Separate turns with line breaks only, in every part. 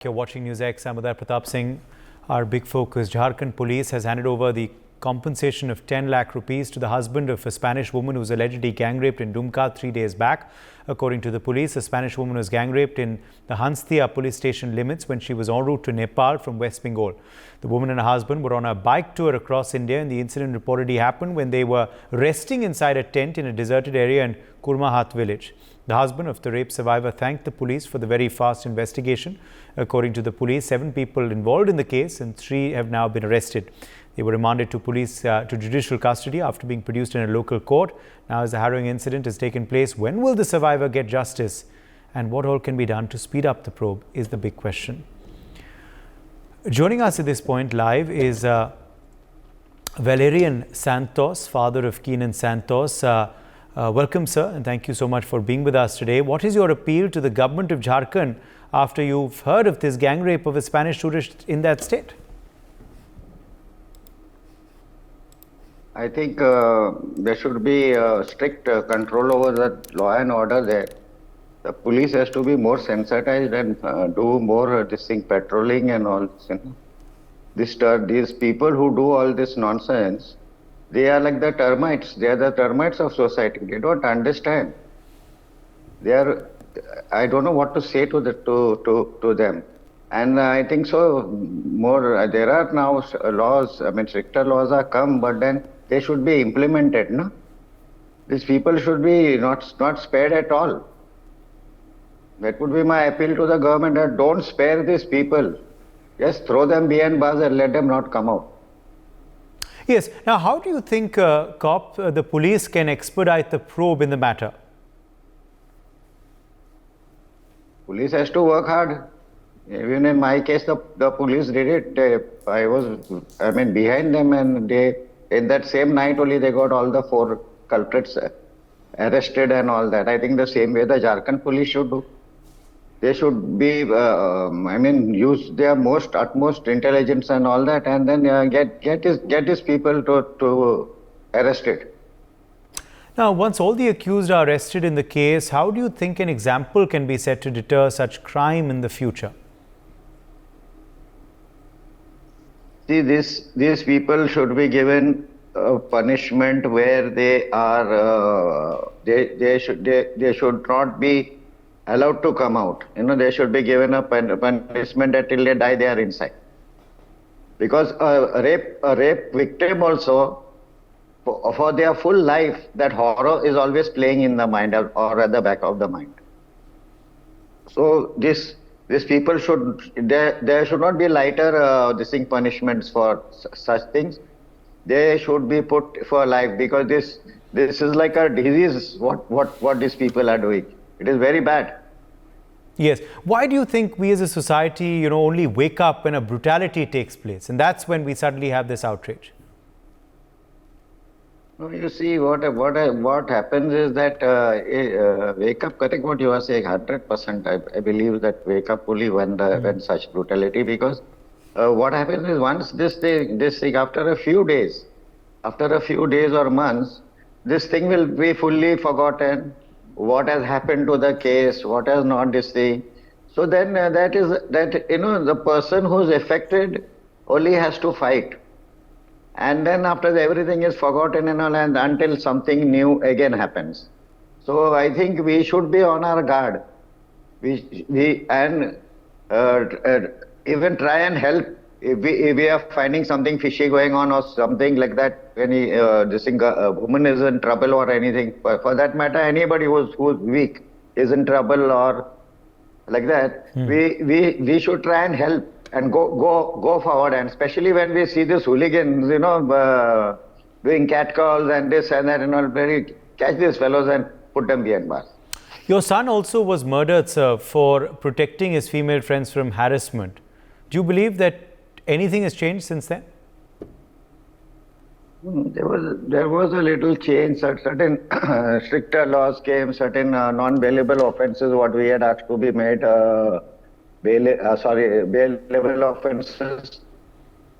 You're watching NewsX. I'm Pratap Singh. Our big focus, Jharkhand Police has handed over the compensation of 10 lakh rupees to the husband of a Spanish woman who was allegedly gang raped in Dumka 3 days back. According to the police, a Spanish woman was gang raped in the Hanstia police station limits when she was en route to Nepal from West Bengal. The woman and her husband were on a bike tour across India, and the incident reportedly happened when they were resting inside a tent in a deserted area in Kurmahat village. The husband of the rape survivor thanked the police for the very fast investigation. According to the police, 7 people involved in the case and 3 have now been arrested. They were remanded to judicial custody after being produced in a local court. Now, as the harrowing incident has taken place, when will the survivor get justice? And what all can be done to speed up the probe is the big question. Joining us at this point live is Valerian Santos, father of Keenan Santos. Welcome, sir, and thank you so much for being with us today. What is your appeal to the government of Jharkhand after you've heard of this gang rape of a Spanish tourist in that state?
I think there should be strict control over the law and order there. The police has to be more sensitized and do more patrolling and all. These people who do all this nonsense, they are like the termites. They are the termites of society. They don't understand. They are. I don't know what to say to them. And I think so. More there are now laws. I mean, stricter laws are come, but then they should be implemented. No, these people should be not spared at all. That would be my appeal to the government, that don't spare these people. Just throw them behind bars and let them not come out.
Yes. Now, how do you think the police can expedite the probe in the matter?
Police has to work hard. Even in my case, the police did it. I was behind them, and in that same night only they got all the 4 culprits arrested and all that. I think the same way the Jharkhand police should do. They should be, use their utmost intelligence and all that, and then get these people to arrested.
Now, once all the accused are arrested in the case, how do you think an example can be set to deter such crime in the future?
See, these people should be given a punishment where they are. They should not be allowed to come out. They should be given a punishment that till they die they are inside. Because a rape victim also, for their full life, that horror is always playing in the mind or at the back of the mind. So these people there should not be lighter punishments for such things. They should be put for life, because this is like a disease. What these people are doing, it is very bad.
Yes. Why do you think we as a society, only wake up when a brutality takes place, and that's when we suddenly have this outrage?
No, you see, what happens is that wake up. Correct what you are saying, 100%. I believe that wake up only when such brutality, because what happens is once this thing after a few days or months, this thing will be fully forgotten. What has happened to the case, what has not, this thing. So then the person who's affected only has to fight. And then after everything is forgotten and all, and until something new again happens. So I think we should be on our guard. Even try and help if we are finding something fishy going on or something like that. When a woman is in trouble or anything, for that matter, anybody who's weak is in trouble or like that, we should try and help and go forward. And especially when we see these hooligans, doing catcalls and this and that, and all, catch these fellows and put them behind bars.
Your son also was murdered, sir, for protecting his female friends from harassment. Do you believe that anything has changed since then?
There was a little change. Certain stricter laws came. Certain non-bailable offences, what we had asked to be made, bailable offences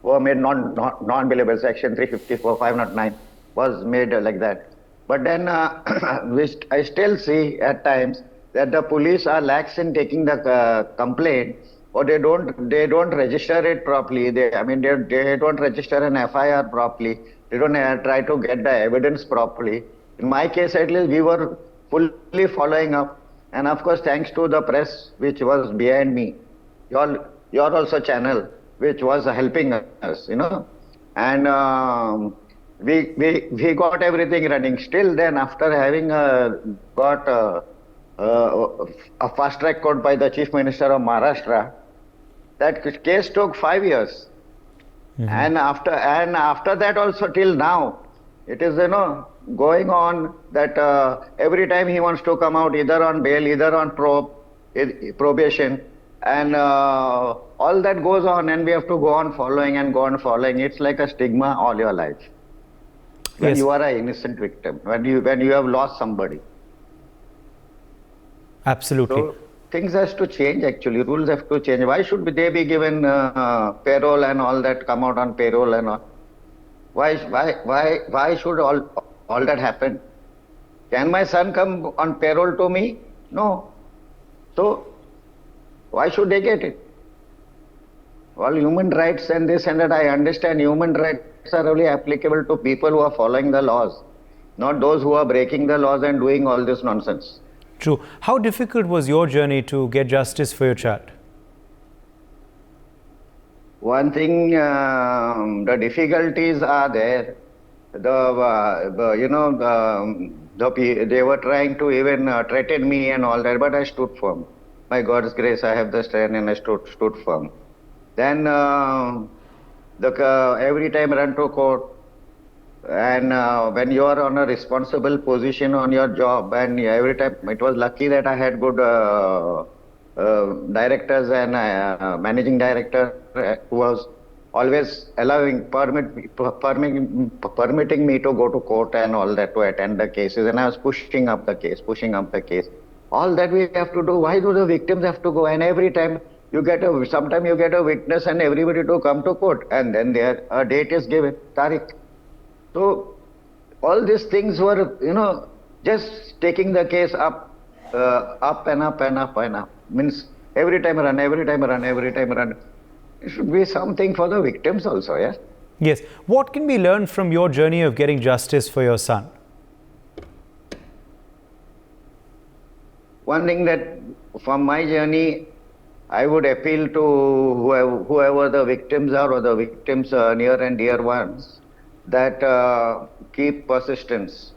were made non-bailable. Section 354, 509 was made like that. But then I still see at times that the police are lax in taking the complaint, or they don't register it properly. They don't register an FIR properly. They don't try to get the evidence properly. In my case, at least, we were fully following up, and of course, thanks to the press which was behind me, your also channel which was helping us, and we got everything running. Still, then after having got a fast track court by the Chief Minister of Maharashtra, that case took 5 years. And after that also till now, it is going on that every time he wants to come out either on bail, either on probation, and all that goes on, and we have to go on following and go on following. It's like a stigma all your life when
Yes.
you are an innocent victim, when you have lost somebody.
Absolutely.
So things has to change actually. Rules have to change. Why should they be given payroll and all that, come out on payroll and all? Why should all that happen? Can my son come on payroll to me? No. So why should they get it? All human rights and this and that, I understand human rights are only applicable to people who are following the laws, not those who are breaking the laws and doing all this nonsense.
True. How difficult was your journey to get justice for your child?
One thing, the difficulties are there. They were trying to even threaten me and all that, but I stood firm. By God's grace, I have the strength and I stood firm. Then every time run to court, and when you are on a responsible position on your job, and every time it was lucky that I had good directors and managing director who was always permitting me to go to court and all that, to attend the cases, and I was pushing up the case. All that we have to do. Why do the victims have to go? And every time sometimes you get a witness and everybody to come to court, and then a date is given, Tariq. So all these things were, just taking the case up and up and up and up. Means every time run. It should be something for the victims also, yeah?
Yes. What can be learned from your journey of getting justice for your son?
One thing that from my journey, I would appeal to whoever the victims are, or the victims' near and dear ones, that keep persistence.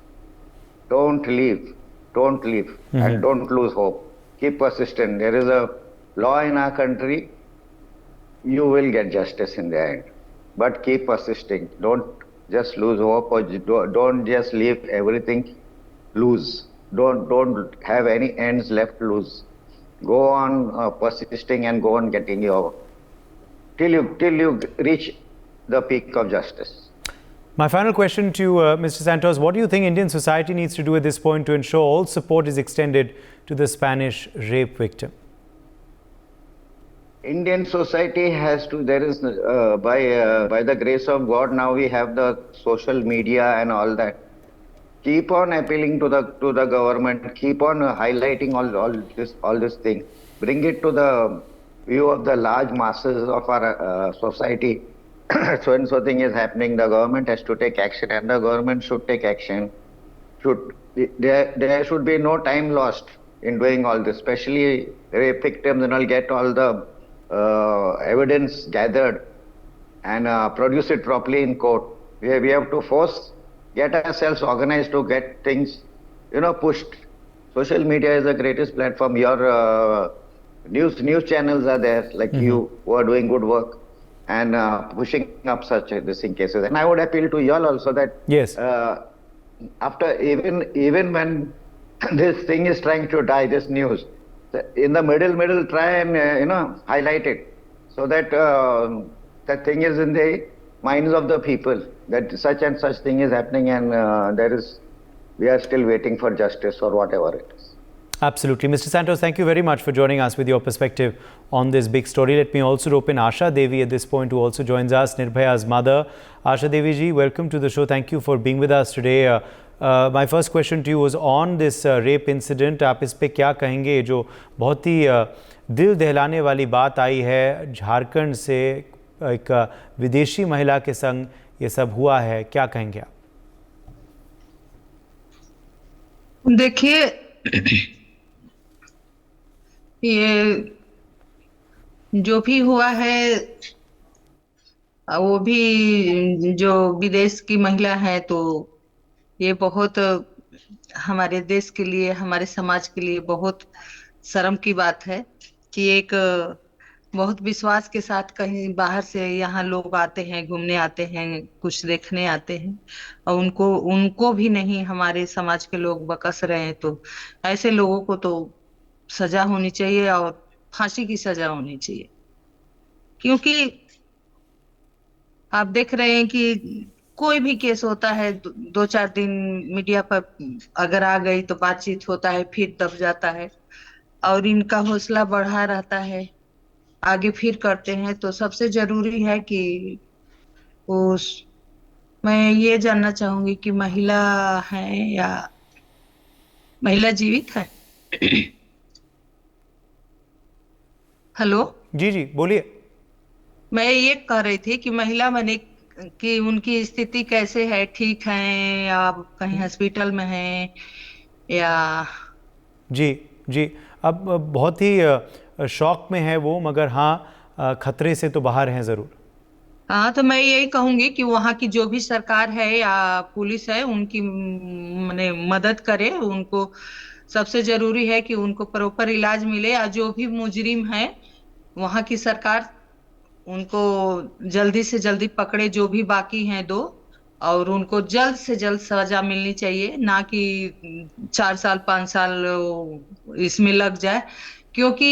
Don't leave, and don't lose hope. Keep persistent. There is a law in our country. You will get justice in the end. But keep persisting. Don't just lose hope, or don't just leave everything loose. Don't have any ends left loose. Go on persisting and go on getting till you reach the peak of justice.
My final question to Mr. Santos, what do you think Indian society needs to do at this point to ensure all support is extended to the Spanish rape victim?
Indian society has to, there is, by the grace of God, now we have the social media and all that. Keep on appealing to the government, keep on highlighting all this thing. Bring it to the view of the large masses of our society. So and so thing is happening, the government has to take action, and the government should take action. There should be no time lost in doing all this, especially rape victims, and all get all the evidence gathered and produce it properly in court. We have to get ourselves organized to get things, pushed. Social media is the greatest platform. Your news channels are there, like you, who are doing good work and pushing up such thing cases. And I would appeal to you all also that
yes,
after even when this thing is trying to die, this news, in the middle, try and highlight it, so that that thing is in the minds of the people, that such and such thing is happening, and we are still waiting for justice or whatever it is.
absolutely. Mr. Santos, thank you very much for joining us with your perspective on this big story. Let me also rope in Asha Devi at this point, who also joins us, Nirbhaya's mother. Asha Devi ji, welcome to the show. Thank you for being with us today. My first question to you was on this rape incident. आप इस पे क्या कहेंगे? जो बहुत ही दिल दहलाने वाली बात आई है, झारखंड से एक विदेशी महिला के संग ये सब हुआ है, क्या कहेंगे आप?
देखिए, ये जो भी हुआ है वो भी जो विदेश की महिला है, तो ये बहुत हमारे देश के लिए, हमारे समाज के लिए बहुत शर्म की बात है कि एक बहुत विश्वास के साथ कहीं बाहर से यहाँ लोग आते हैं, घूमने आते हैं, कुछ देखने आते हैं, और उनको उनको भी नहीं हमारे समाज के लोग बकस रहे हैं। तो ऐसे लोगों को तो सजा होनी चाहिए, और फांसी की सजा होनी चाहिए। क्योंकि आप देख रहे हैं कि कोई भी केस होता है, दो चार दिन मीडिया पर अगर आ गई तो बातचीत होता है, फिर दब जाता है, और इनका हौसला बढ़ा रहता है, आगे फिर करते हैं। तो सबसे जरूरी है कि उस मैं ये जानना चाहूंगी कि महिला है या महिला जीवित है? हेलो।
जी जी, बोलिए.
मैं ये कह रही थी कि महिला बने कि उनकी स्थिति कैसे है, ठीक है या कहीं हॉस्पिटल में है या?
जी जी. अब बहुत ही शॉक में है वो, मगर हाँ, खतरे से तो बाहर हैं ज़रूर.
हाँ, तो मैं यही कहूंगी कि वहाँ की जो भी सरकार है या पुलिस है, उनकी माने मदद करे उनको। सबसे जरूरी है कि उनको प्रॉपर इलाज मिले, या जो भी मुजरिम है वहाँ की सरकार उनको जल्दी से जल्दी पकड़े, जो भी बाकी हैं दो, और उनको जल्द से जल्द सजा मिलनी चाहिए, ना कि 4 साल 5 साल इसमें लग जाए। क्योंकि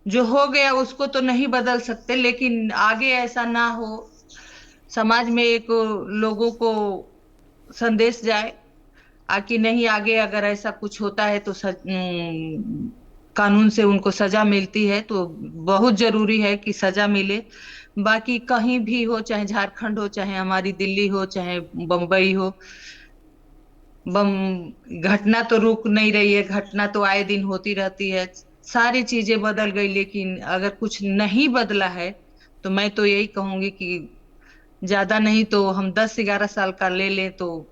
जो हो गया उसको तो नहीं बदल सकते, लेकिन आगे ऐसा ना हो, समाज में एक लोगों को संदेश जाए कि नहीं, आगे अगर ऐसा कुछ होता है तो कानून से उनको सजा मिलती है, तो बहुत जरूरी है कि सजा मिले। बाकी कहीं भी हो, चाहे झारखंड हो, चाहे हमारी दिल्ली हो, चाहे बम्बई हो, बम घटना तो रुक नहीं रही है, घटना तो आए दिन होती रहती है। सारी चीजें बदल गई, लेकिन अगर कुछ नहीं बदला है तो मैं तो यही कहूंगी कि ज्यादा नहीं तो हम 10-11 साल का ले लें तो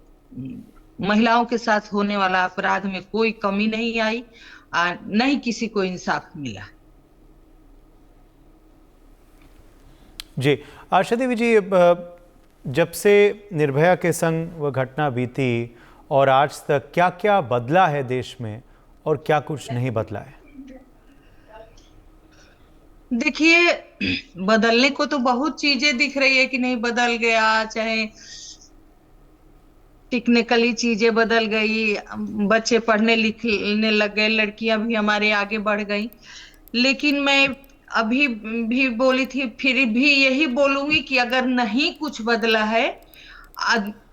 महिलाओं के साथ होने वाला अपराध में कोई कमी नहीं आई, नहीं किसी को इंसाफ मिला।
जी. आशा देवी जी, जब से निर्भया के संग वह घटना बीती और आज तक क्या क्या बदला है देश में और क्या कुछ नहीं बदला है?
देखिए, बदलने को तो बहुत चीजें दिख रही है कि नहीं बदल गया, चाहे टेक्निकली चीजें बदल गई, बच्चे पढ़ने लिखने लग गए, लड़कियां भी हमारे आगे बढ़ गई। लेकिन मैं अभी भी बोली थी, फिर भी यही बोलूंगी कि अगर नहीं कुछ बदला है,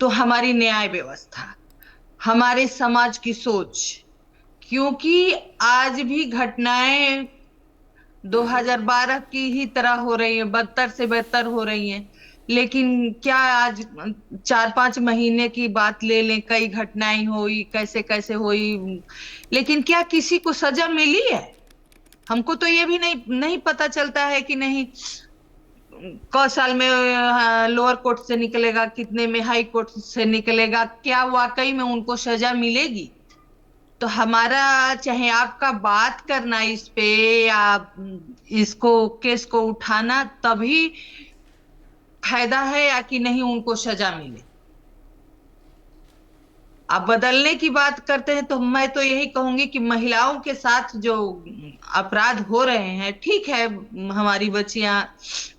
तो हमारी न्याय व्यवस्था, हमारे समाज की सोच। क्योंकि आज भी घटनाएं 2012 की ही तरह हो रही है, बदतर से बदतर हो रही हैं। लेकिन क्या आज 4-5 महीने की बात ले लें, कई घटनाएं हुई, कैसे कैसे हुई, लेकिन क्या किसी को सजा मिली है? हमको तो ये भी नहीं नहीं पता चलता है कि नहीं क साल में लोअर कोर्ट से निकलेगा, कितने में हाई कोर्ट से निकलेगा, क्या वाकई में उनको सजा मिलेगी? तो हमारा, चाहे आपका बात करना इस पे या इसको केस को उठाना, तभी फायदा है या कि नहीं उनको सजा मिले। आप बदलने की बात करते हैं तो मैं तो यही कहूंगी कि महिलाओं के साथ जो अपराध हो रहे हैं, ठीक है, हमारी बच्चियां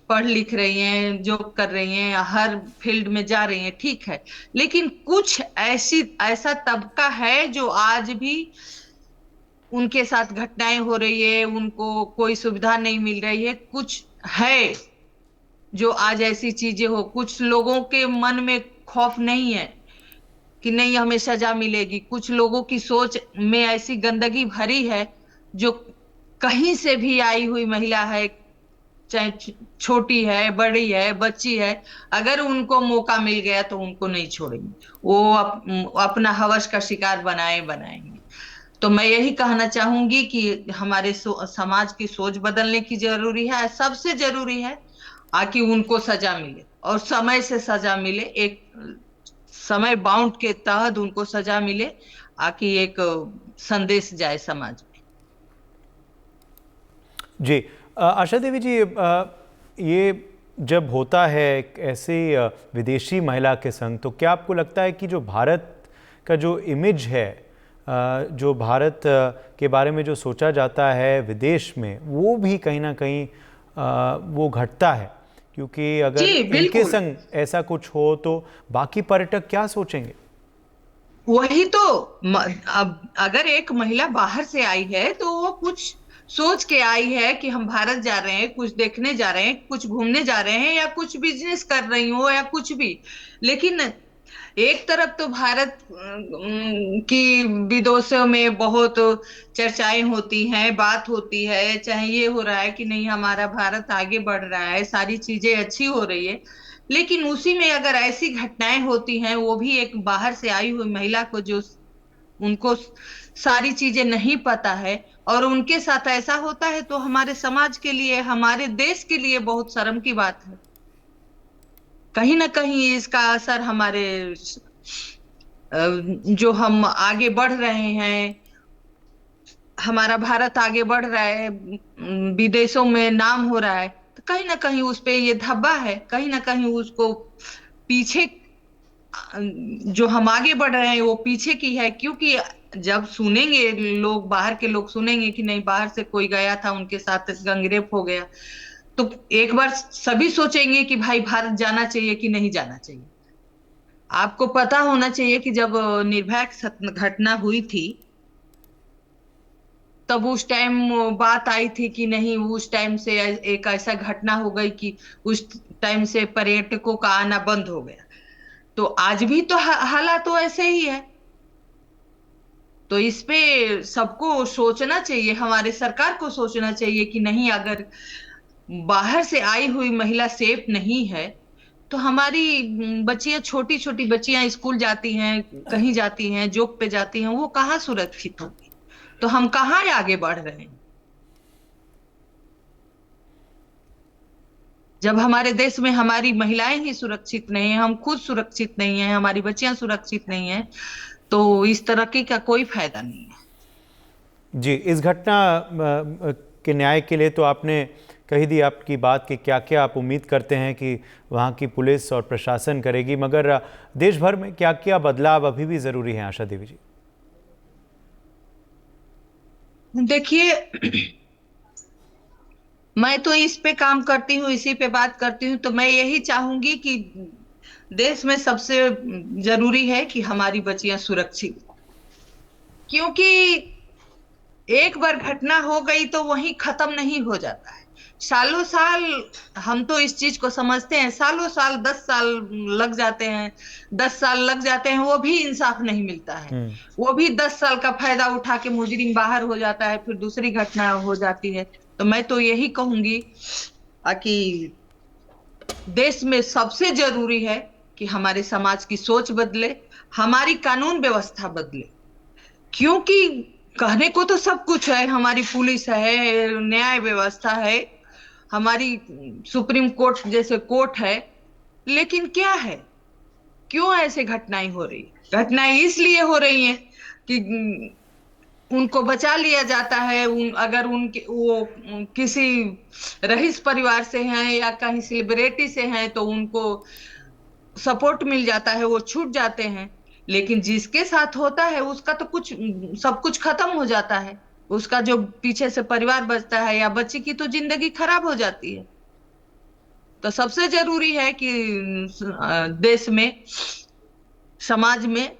पढ़ लिख रही हैं, जॉब कर रही हैं, हर फील्ड में जा रही हैं, ठीक है, लेकिन कुछ ऐसा तबका है जो आज भी उनके साथ घटनाएं हो रही है, उनको कोई सुविधा नहीं मिल रही है। कुछ है जो आज ऐसी चीजें हो, कुछ लोगों के मन में खौफ नहीं है कि नहीं हमें सजा मिलेगी, कुछ लोगों की सोच में ऐसी गंदगी भरी है, जो कहीं से भी आई हुई महिला है, चाहे छोटी है, बड़ी है, बच्ची है, अगर उनको मौका मिल गया तो उनको नहीं छोड़ेंगे। वो अपना हवस का शिकार बनाएंगे। तो मैं यही कहना चाहूंगी कि हमारे समाज की सोच बदलने की जरूरी है। सबसे जरूरी है आकि उनको सजा मिले, और समय से सजा मिले, एक समय बाउंड के तहत उनको सजा मिले, आकि एक संदेश जाए समाज में।
जी, आशा देवी जी, ये जब होता है एक ऐसी विदेशी महिला के संग, तो क्या आपको लगता है कि जो भारत का जो इमेज है, जो भारत के बारे में जो सोचा जाता है विदेश में, वो भी कहीं ना कहीं वो घटता है? क्योंकि अगर इनके संग ऐसा कुछ हो तो बाकी पर्यटक क्या सोचेंगे?
वही तो। अब अगर एक महिला बाहर से आई है तो वो कुछ सोच के आई है कि हम भारत जा रहे हैं, कुछ देखने जा रहे हैं, कुछ घूमने जा रहे हैं, या कुछ बिजनेस कर रही हो, या कुछ भी। लेकिन एक तरफ तो भारत की विदेशों में बहुत चर्चाएं होती हैं, बात होती है, चाहे ये हो रहा है कि नहीं हमारा भारत आगे बढ़ रहा है, सारी चीजें अच्छी हो रही है। लेकिन उसी में अगर ऐसी घटनाएं होती हैं, वो भी एक बाहर से आई हुई महिला को, जो उनको सारी चीजें नहीं पता है, और उनके साथ ऐसा होता है, तो हमारे समाज के लिए, हमारे देश के लिए बहुत शर्म की बात है। कहीं ना कहीं इसका असर हमारे जो हम आगे बढ़ रहे हैं, हमारा भारत आगे बढ़ रहा है, विदेशों में नाम हो रहा है, तो कहीं ना कहीं उस पे ये धब्बा है, कहीं ना कहीं उसको पीछे, जो हम आगे बढ़ रहे हैं वो पीछे की है। क्योंकि जब सुनेंगे लोग, बाहर के लोग सुनेंगे कि नहीं बाहर से कोई गया था, उनके साथ गंगरेप हो गया, तो एक बार सभी सोचेंगे कि भाई भारत जाना चाहिए कि नहीं जाना चाहिए। आपको पता होना चाहिए कि जब निर्भया घटना हुई थी, तब उस टाइम बात आई थी कि नहीं, उस टाइम से एक ऐसा घटना हो गई कि उस टाइम से पर्यटकों का आना बंद हो गया। तो आज भी तो हालात तो ऐसे ही है। तो इस पे सबको सोचना चाहिए, हमारे सरकार को सोचना चाहिए कि नहीं, अगर बाहर से आई हुई महिला सेफ नहीं है, तो हमारी बच्चियां, छोटी छोटी बच्चियां स्कूल जाती हैं, कहीं जाती हैं, जॉब पे जाती हैं, वो कहाँ सुरक्षित होंगी? तो हम कहाँ आगे बढ़ रहे हैं? जब हमारे देश में हमारी महिलाएं ही सुरक्षित नहीं है, हम खुद सुरक्षित नहीं है, हमारी बच्चियां सुरक्षित नहीं है, तो इस तरक्की का कोई फायदा नहीं है।
जी, इस घटना के न्याय के लिए तो आपने कही दी आपकी बात कि क्या क्या आप उम्मीद करते हैं कि वहाँ की पुलिस और प्रशासन करेगी, मगर देश भर में क्या क्या बदलाव अभी भी ज़रूरी है, आशा देवी जी?
देखिए, मैं तो इस पे काम करती हूँ, इसी पे बात करती हूँ, तो मैं यही चाहूंगी कि देश में सबसे जरूरी है कि हमारी बच्चियां सुरक्षित, क्योंकि एक बार घटना हो गई तो वहीं खत्म नहीं हो जाता है। सालों साल हम तो इस चीज को समझते हैं, सालों साल, 10 साल लग जाते हैं, 10 साल लग जाते हैं, वो भी इंसाफ नहीं मिलता है। वो भी 10 साल का फायदा उठा के मुजरिम बाहर हो जाता है, फिर दूसरी घटना हो जाती है। तो मैं तो यही कहूंगी कि देश में सबसे जरूरी है कि हमारे समाज की सोच बदले, हमारी कानून व्यवस्था बदले। क्योंकि कहने को तो सब कुछ है, हमारी पुलिस है, न्याय व्यवस्था है, हमारी सुप्रीम कोर्ट जैसे कोर्ट है, लेकिन क्या है, क्यों ऐसे घटनाएं हो रही? घटनाएं इसलिए हो रही हैं कि उनको बचा लिया जाता है। अगर उनके वो किसी रईस परिवार से हैं या कहीं सेलिब्रिटी से हैं, तो उनको सपोर्ट मिल जाता है, वो छूट जाते हैं। लेकिन जिसके साथ होता है उसका तो कुछ, सब कुछ खत्म हो जाता है, उसका जो पीछे से परिवार बचता है या बच्ची की तो जिंदगी खराब हो जाती है। तो सबसे जरूरी है कि देश में, समाज में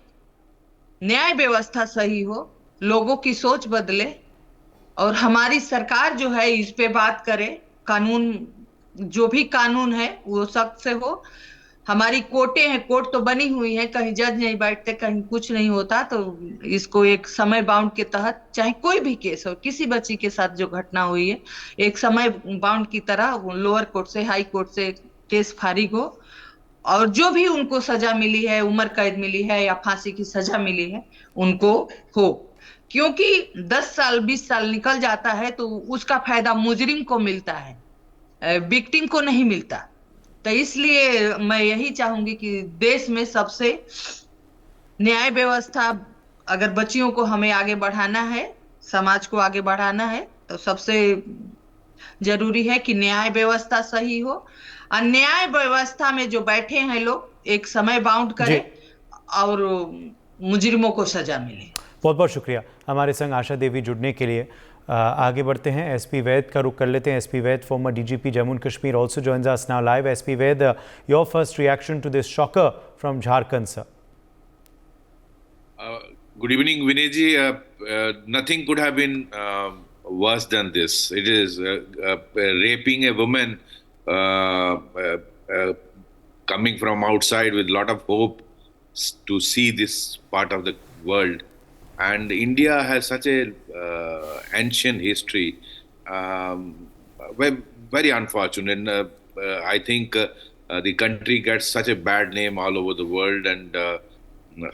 न्याय व्यवस्था सही हो, लोगों की सोच बदले, और हमारी सरकार जो है इस पे बात करे, कानून, जो भी कानून है वो सख्त से हो, हमारी कोर्टें हैं, कोर्ट तो बनी हुई है, कहीं जज नहीं बैठते, कहीं कुछ नहीं होता। तो इसको एक समय बाउंड के तहत, चाहे कोई भी केस हो, किसी बच्ची के साथ जो घटना हुई है, एक समय बाउंड की तरह लोअर कोर्ट से, हाई कोर्ट से केस फारिग हो, और जो भी उनको सजा मिली है, उम्र कैद मिली है या फांसी की सजा मिली है, उनको हो। क्योंकि 10 साल 20 साल निकल जाता है तो उसका फायदा मुजरिम को मिलता है, विक्टिम को नहीं मिलता। तो इसलिए मैं यही चाहूंगी कि देश में सबसे न्याय व्यवस्था, अगर बच्चियों को हमें आगे बढ़ाना है, समाज को आगे बढ़ाना है, तो सबसे जरूरी है कि न्याय व्यवस्था सही हो, और न्याय व्यवस्था में जो बैठे हैं लोग एक समय बाउंड
जी,
करें और मुजरिमों को सजा मिले।
बहुत बहुत शुक्रिया हमारे संग आशा देवी जुड़ने के लिए। आगे बढ़ते हैं, एसपी वैद का रुख कर लेते हैं। SP Vaid, former DGP Jammu and Kashmir, also joins us now live. SP Vaid, your first reaction to this shocker from Jharkhand, sir?
Good evening, Vinayji. Nothing could have been worse than this. It is raping a woman coming from outside with a lot of hope to see this part of the world. And India has such a ancient history. Very unfortunate. I think the country gets such a bad name all over the world, and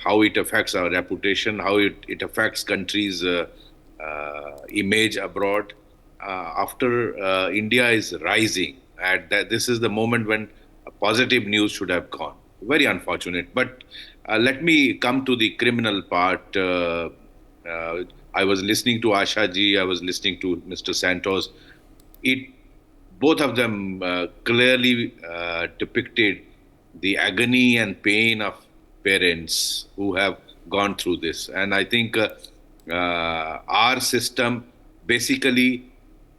how it affects our reputation, how it affects countries' image abroad. After India is rising, this is the moment when positive news should have gone. Very unfortunate. But let me come to the criminal part. I was listening to Asha ji, I was listening to Mr. Santos. Both of them clearly depicted the agony and pain of parents who have gone through this. And I think our system, basically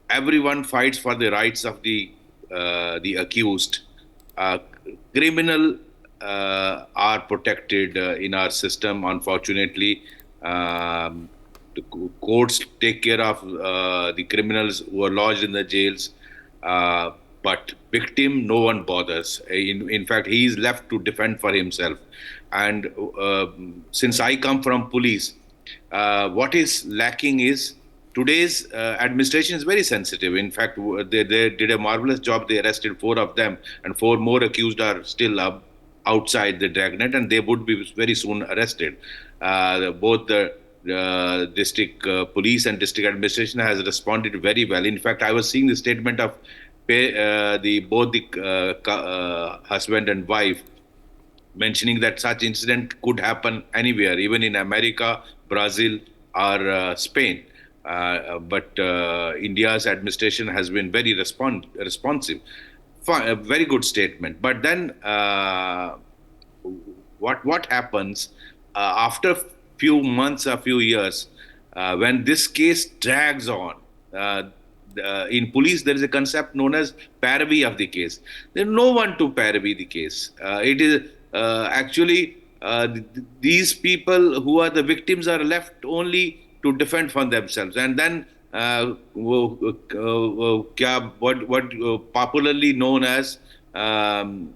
everyone fights for the rights of the accused. Criminal are protected in our system, unfortunately. The courts take care of the criminals who are lodged in the jails. But victim, no one bothers. In fact, he is left to defend for himself. And since I come from police, what is lacking is today's administration is very sensitive. In fact, they did a marvelous job. They arrested 4 of them, and 4 more accused are still outside the dragnet, and they would be very soon arrested. Both the district police and district administration has responded very well. In fact, I was seeing the statement of both the husband and wife, mentioning that such incident could happen anywhere, even in America, Brazil, or Spain. But India's administration has been very responsive. A very good statement. But then what happens after few months or few years, when this case drags on? In police, there is a concept known as parody of the case. There is no one to parody the case. It is actually these people who are the victims are left only to defend for themselves. And then what popularly known as Tariq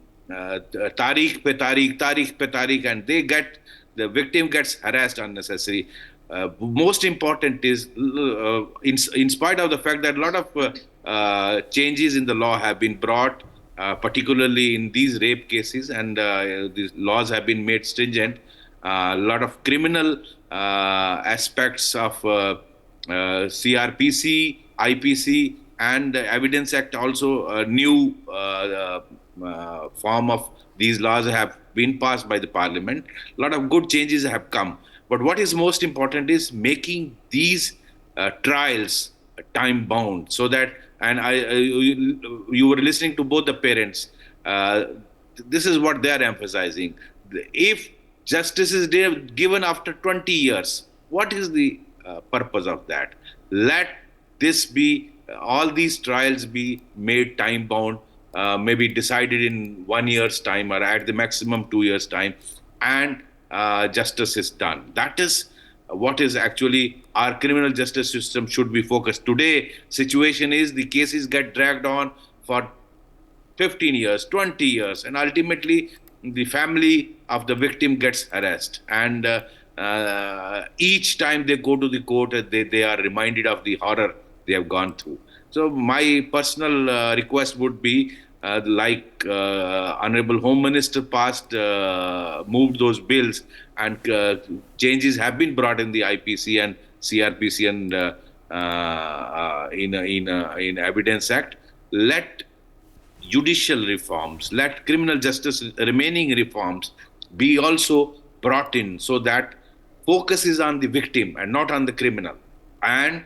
pe Tariq, and the victim gets harassed unnecessarily. Most important is, in spite of the fact that a lot of changes in the law have been brought, particularly in these rape cases, and these laws have been made stringent. A lot of criminal aspects of CRPC, IPC, and Evidence Act, also a new form of these laws have been passed by the Parliament. A lot of good changes have come. But what is most important is making these trials time bound, so that, and you were listening to both the parents, this is what they are emphasizing. If justice is given after 20 years, what is the purpose of that? Let this be, all these trials be made time bound, maybe decided in 1 year's time or at the maximum 2 years' time, and justice is done. That is what is actually our criminal justice system should be focused. Today, situation is the cases get dragged on for 15 years, 20 years, and ultimately the family of the victim gets harassed, and each time they go to the court, they are reminded of the horror they have gone through. So my personal request would be, Honorable Home Minister moved those bills, and changes have been brought in the IPC and CRPC and in Evidence Act. Let judicial reforms, let criminal justice remaining reforms be also brought in, so that focus is on the victim and not on the criminal. And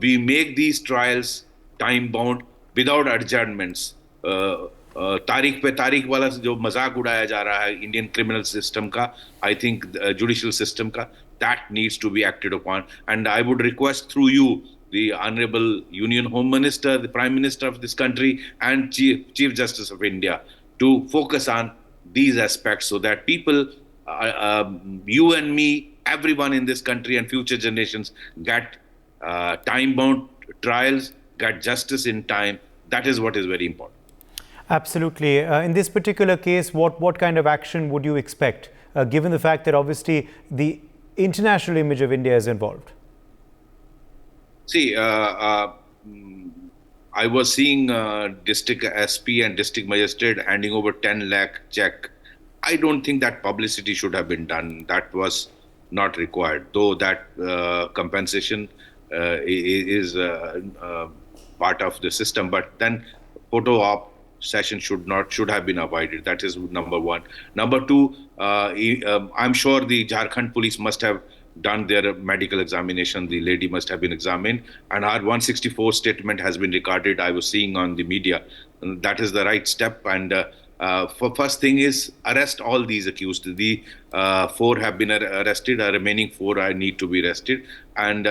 we make these trials time bound without adjournments. तारीख पे तारीख वाला जो मजाक उड़ाया जा रहा है इंडियन क्रिमिनल सिस्टम का, आई थिंक जुडिशियल सिस्टम का, that needs to be acted upon. And I would request through you, the Honorable Union Home Minister, the Prime Minister of this country, and Chief Justice of India, to focus on these aspects, so that people, you and me, everyone in this country and future generations get time-bound trials, get justice in time. That is what is very important.
Absolutely. In this particular case, what kind of action would you expect, given the fact that obviously the international image of India is involved?
See, I was seeing district SP and district magistrate handing over 10 lakh check. I don't think that publicity should have been done. That was not required, though that compensation is part of the system. But then photo op session should have been avoided. That is number one. Number two, I'm sure the Jharkhand Police must have done their medical examination. The lady must have been examined, and her 164 statement has been recorded. I was seeing on the media. And that is the right step. And for first thing is arrest all these accused. The 4 have been arrested. Remaining 4 need to be arrested, and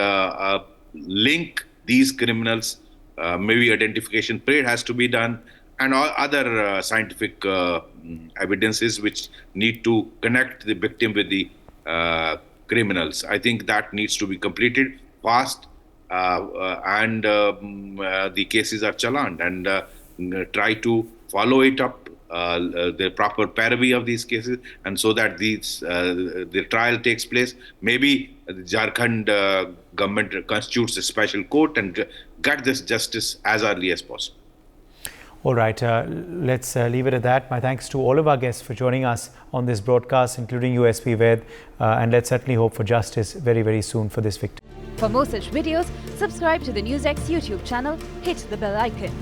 link these criminals. Maybe identification parade has to be done, and all other scientific evidences which need to connect the victim with the criminals. I think that needs to be completed fast, and the cases are challaned, and try to follow it up, the proper parody of these cases, and so that the trial takes place. Maybe the Jharkhand government constitutes a special court and get this justice as early as possible.
All right, let's leave it at that. My thanks to all of our guests for joining us on this broadcast, including you, SP Ved, and let's certainly hope for justice very, very soon for this victim.
For more such videos, subscribe to the NewsX YouTube channel, hit the bell icon.